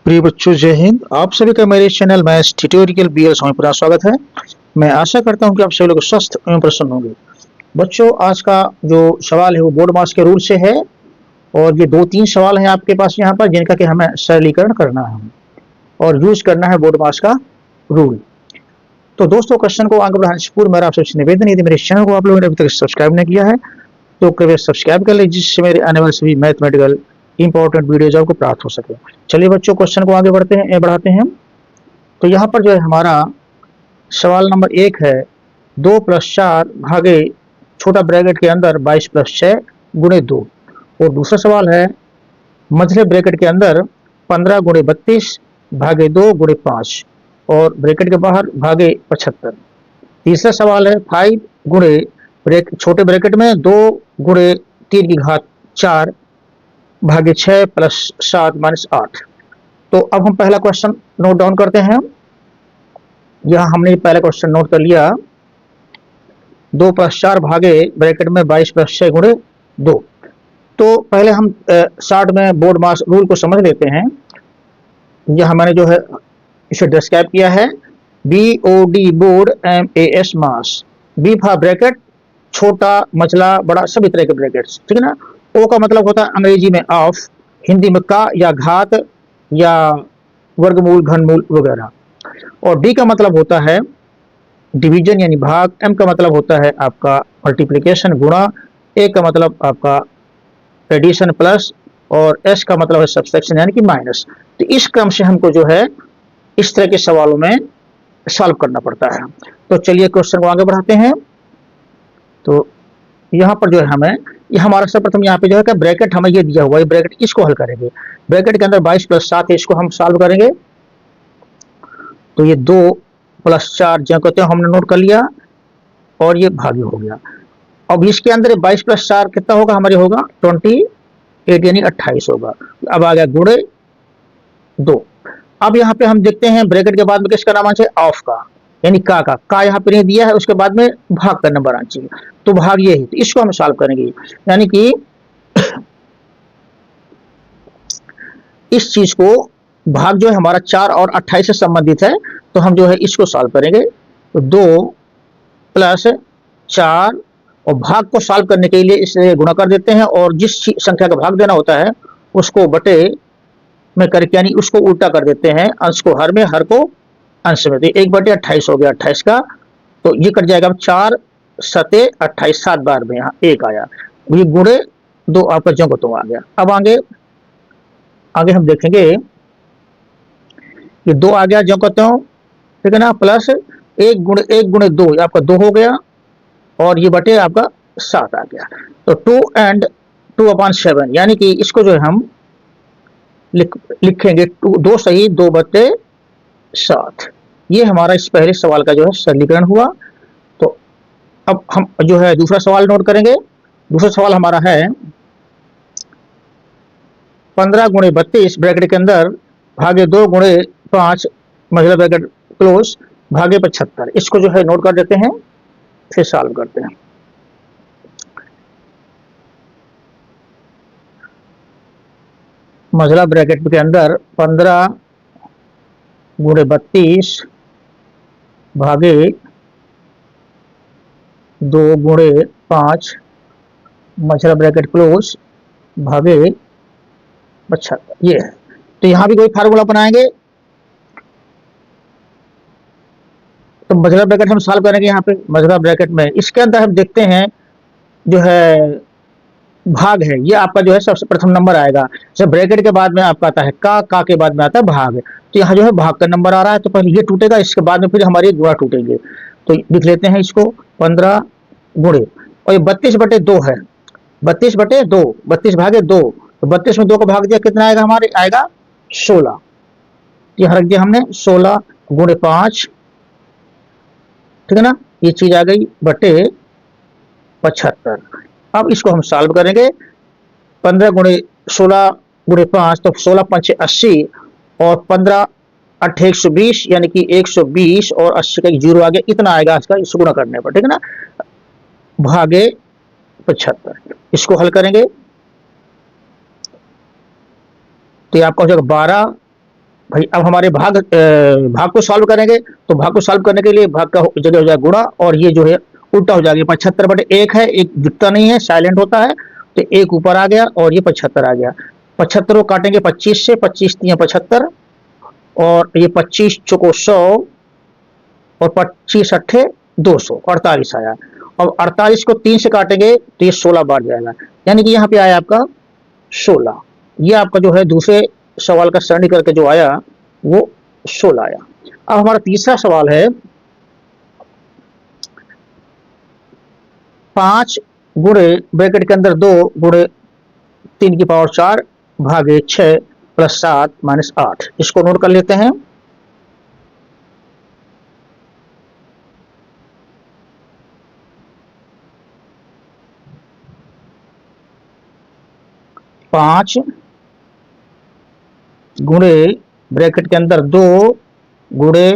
प्रिय बच्चों, जय हिंद। आप सभी का मेरे चैनल मैथ्स ट्यूटोरियल BL में पूरा स्वागत है। मैं आशा करता हूं कि आप सभी लोग स्वस्थ एवं प्रसन्न होंगे। बच्चों, आज का जो सवाल है वो बोर्ड मास के रूल से है और ये 2-3 सवाल हैं आपके पास यहाँ पर जिनका कि हमें सरलीकरण करना है और यूज करना है बोर्ड मास का रूल। तो दोस्तों, क्वेश्चन को आगे बढ़ाने से पूर्व मेरा आपसे निवेदन, यदि मेरे चैनल को आप लोगों ने अभी तक सब्सक्राइब नहीं किया है तो कृपया सब्सक्राइब कर लीजिए, जिससे मेरे आने वाले सभी मैथमेटिकल इंपॉर्टेंट वीडियोज आपको प्राप्त हो सके। चलिए बच्चों, क्वेश्चन को आगे बढ़ाते हैं। तो यहाँ पर जो है हमारा सवाल नंबर 1 है, 2 + 4 भागे छोटा ब्रैकेट के अंदर 22 + 6 गुणे 2। और दूसरा सवाल है मझले ब्रैकेट के अंदर 15 गुणे 32 भागे 2 गुणे 5 और ब्रैकेट के बाहर भागे 75। तीसरा सवाल है 5 गुणे छोटे ब्रैकेट में 2 गुणे 3 की घात 4 भागे 6 + 7 - 8। तो अब हम पहला क्वेश्चन नोट डाउन करते हैं। यहां हमने पहला क्वेश्चन नोट कर लिया, 2 + 4 भागे ब्रैकेट में 22 + 6 गुणे 2। तो पहले हम शॉर्ट में बोर्ड मास रूल को समझ लेते हैं। यहां मैंने जो है इसे डिस्क्राइब किया है, BOD बोर्ड, MAS मास। बी फॉर ब्रैकेट, छोटा, मझला, बड़ा, सभी तरह के ब्रैकेट्स, ठीक है ना। ओ का मतलब होता है अंग्रेजी में ऑफ, हिंदी में का या घात या वर्गमूल, घनमूल वगैरह। और डी का मतलब होता है डिवीजन यानी भाग। एम का मतलब होता है आपका मल्टीप्लिकेशन, गुणा। ए का मतलब आपका एडिशन, प्लस। और एस का मतलब है सब्सट्रैक्शन यानी कि माइनस। तो इस क्रम से हमको जो है इस तरह के सवालों में सॉल्व करना पड़ता है। तो चलिए क्वेश्चन को आगे बढ़ाते हैं। तो यहाँ पर जो है हमें हमारा सर्वप्रथम यहाँ पे जो है कि ब्रैकेट हमें ये दिया हुआ है, ब्रैकेट इसको हल करेंगे। ब्रैकेट के अंदर 22 + 7 है, इसको हम सॉल्व करेंगे। तो ये 2 + 4 जो कहते हैं हमने नोट कर लिया और ये भागी हो गया। अब इसके अंदर 22 + 4 कितना होगा, हमारे होगा 28 यानी 28 होगा। अब आ गया गुणे 2। अब यहाँ पे हम देखते हैं ब्रैकेट के बाद में किसका नाम आना चाहिए, ऑफ का, यानी का यहाँ पे नहीं दिया है, उसके बाद में भाग का नंबर आना चाहिए। तो भाग ये है, तो इसको हम सॉल्व करेंगे। यानी कि इस चीज को भाग जो है हमारा 4 और 28 से संबंधित है, तो हम जो है इसको सॉल्व करेंगे। तो 2 + 4 और भाग को सॉल्व करने के लिए इसे गुणा कर देते हैं और जिस संख्या का भाग देना होता है उसको बटे में करके, यानी उसको उल्टा कर देते हैं, अंश को हर में, हर को अंश में। तो 1/28 हो गया 28 का। तो ये कट जाएगा 4 × 7 = 28, 7 बार में यहाँ 1 आया। ये गुणे 2 आपका जो को तो आ गया। अब आगे हम देखेंगे, ये 2 आ गया जो कहते हो, ठीक है ना, प्लस 1 गुणे 2 आपका 2 हो गया और ये बटे आपका 7 आ गया। तो 2 and 2/7, यानी कि इसको जो है हम लिखेंगे 2 सही 2/7। ये हमारा इस पहले सवाल का जो है सरलीकरण हुआ। तो अब हम जो है दूसरा सवाल नोट करेंगे। दूसरा सवाल हमारा है 15 गुणे 32 ब्रैकेट के अंदर भागे 2 गुणे 5 मझला ब्रैकेट क्लोज भागे 75। इसको जो है नोट कर देते हैं, फिर सॉल्व करते हैं। मझला ब्रैकेट के अंदर 15 गुणे 32 भागे 2 गुणे 5 मझला ब्रैकेट क्लोज भागे 75, ये है। तो यहां भी कोई फार्मूला बनाएंगे। तो मझला ब्रैकेट हम सॉल्व करेंगे। यहाँ पे मझला ब्रैकेट में इसके अंदर हम देखते हैं जो है भाग है, ये आपका जो है सबसे प्रथम नंबर आएगा। जब ब्रैकेट के बाद में आपका आता है का के बाद में आता है भाग। तो यहाँ जो है भाग का नंबर आ रहा है, तो पहले ये टूटेगा, इसके बाद में फिर हमारे गुणा टूटेंगे। तो लिख लेते हैं इसको 15 गुणे, और ये 32/2 है। 32/2, 32 भागे 2, तो 32 में 2 को भाग दिया, कितना आएगा हमारे, आएगा 16। यहाँ रख दिया हमने 16 गुणे 5, ठीक है ना, ये चीज आ गई बटे 75। अब इसको हम सॉल्व करेंगे। 15 गुणे 16 गुणे 5, तो 16 × 5 = 80 और 15 × 8 = 120, यानी कि 120 और 80 का 0 आ गया, इतना आएगा इसका, इसको गुणा करने पर, ठीक है ना, भागे 75। इसको हल करेंगे तो ये आपका हो जाएगा 12 भाई अब हमारे भाग को सॉल्व करेंगे, तो भाग को सॉल्व करने के लिए भाग का जगह हो जाएगा गुणा, और ये जो है उल्टा हो जाएगा। 75/1 है, एक जुटता नहीं है, साइलेंट होता है, तो एक ऊपर आ गया और ये 75 आ गया। 75 को काटेंगे 25 से, 25 3 75, और ये 25 चौको 100, और 25 अट्ठे 200, 48 आया। अब 48 को 3 से काटेंगे तो ये 16 बार जाएगा, यानी कि यहाँ पे आया आपका 16। ये आपका जो है दूसरे सवाल का सरणी करके जो आया वो 16 आया। अब हमारा तीसरा सवाल है 5 गुणे ब्रैकेट के अंदर 2 गुणे 3 की पावर 4 भागे 6 प्लस 7 माइनस 8। इसको नोट कर लेते हैं। पांच गुणे ब्रैकेट के अंदर 2 गुणे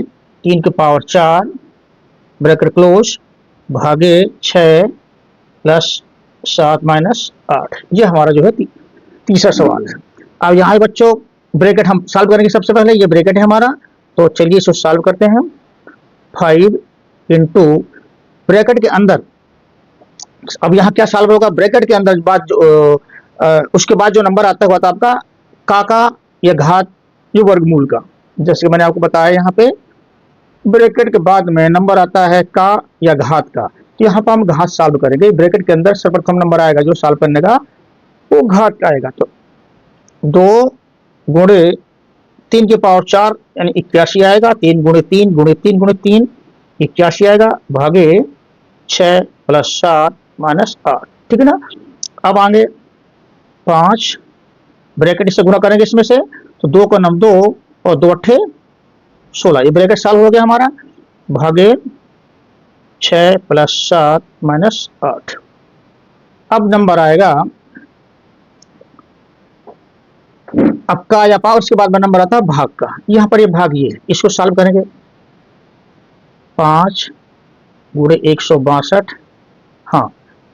3 की पावर 4 ब्रैकेट क्लोज भागे 6 प्लस 7 माइनस 8। ये हमारा जो है तीसरा सवाल है। अब यहाँ बच्चों ब्रैकेट हम सॉल्व करेंगे। सबसे पहले ये ब्रैकेट है हमारा, तो चलिए इसको सॉल्व करते हैं। 5 इंटू ब्रैकेट के अंदर, अब यहाँ क्या सॉल्व होगा, ब्रैकेट के अंदर बाद उसके बाद जो नंबर आता है आपका का या घात ये वर्गमूल का। जैसे कि मैंने आपको बताया यहाँ पे ब्रैकेट के बाद में नंबर आता है का या घात का, तो यहाँ पर हम घात सॉल्व करेंगे। ब्रैकेट के अंदर सर्वप्रथम नंबर आएगा जो सॉल्व करने का वो घात का आएगा। तो 2 गुणे 3 की पावर 4 यानी 81 आएगा। 3 गुणे 3 गुणे 3 गुणे 3 81 आएगा भागे 6 प्लस 7 माइनस 8। ठीक है ना। अब आगे 5 ब्रैकेट से गुणा करेंगे इसमें से, तो 2 का नाम 2 और 2 अट्ठे 16। ये ब्रैकेट सॉल्व हो गया हमारा भागे 6 प्लस 7 माइनस 8। अब नंबर आएगा अब का या पावर, उसके बाद में नंबर आता है भाग का। यहाँ पर ये भाग ये है, इसको सॉल्व करेंगे। 5 गुणे 162, हाँ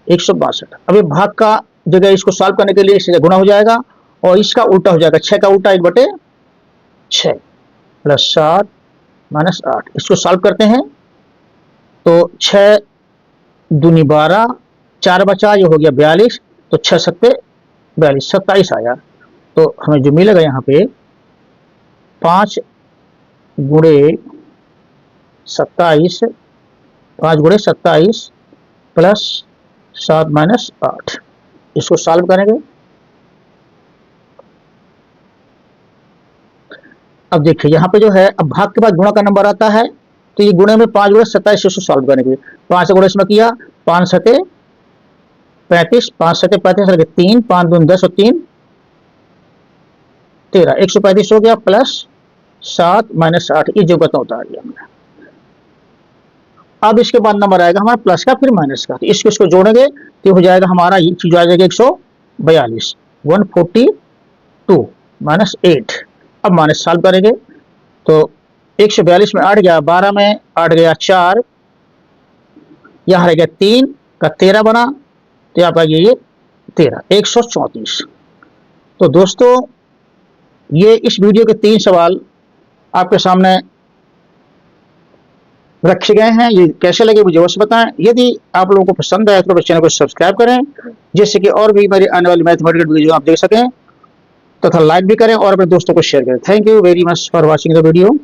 162। अब ये भाग का जगह इसको सॉल्व करने के लिए इससे गुणा हो जाएगा और इसका उल्टा हो जाएगा। 6 का उल्टा 1/6 प्लस 7 माइनस 8। इसको सॉल्व करते हैं तो 6 दूनी 12, 4 बचा, ये हो गया 42, तो 6 सत्ते 42, 27 आया। तो हमें जो मिलेगा यहाँ पे 5 गुणे 27, 5 गुणे 27 प्लस 7 माइनस 8। इसको सॉल्व करेंगे। अब देखिए यहाँ पे जो है, अब भाग के बाद गुणा का नंबर आता है, तो ये गुणे में 5 गुणे 27 इसको सॉल्व करेंगे। 5 से गुणे इसमें किया, 5 सते 35, 5 सते 35 लगे 3, 5 दूनी 10 और 3 13, 135 हो गया प्लस 7 माइनस 8। ये जो कहता उतार दिया हमने। अब इसके बाद नंबर आएगा हमारा प्लस का फिर माइनस का, तो इसको जोड़ेंगे तो हो जाएगा हमारा ये चीज आ जाएगा 142, 142 माइनस 8। अब माइनस सॉल्व करेंगे तो 142 में 8 गया, 12 में 8 गया 4, यहाँ रह गया 3 का 13 बना, तो यहाँ पर ये 13, 134। तो दोस्तों ये इस वीडियो के 3 सवाल आपके सामने रखे गए हैं। ये कैसे लगे मुझे अवश्य बताएं। यदि आप लोगों को पसंद आए तो चैनल को सब्सक्राइब करें, जिससे कि और भी मेरी आने वाली मैथमेटिकल वीडियो आप देख सकें, तथा लाइक भी करें और अपने दोस्तों को शेयर करें। Thank you very much for watching the video.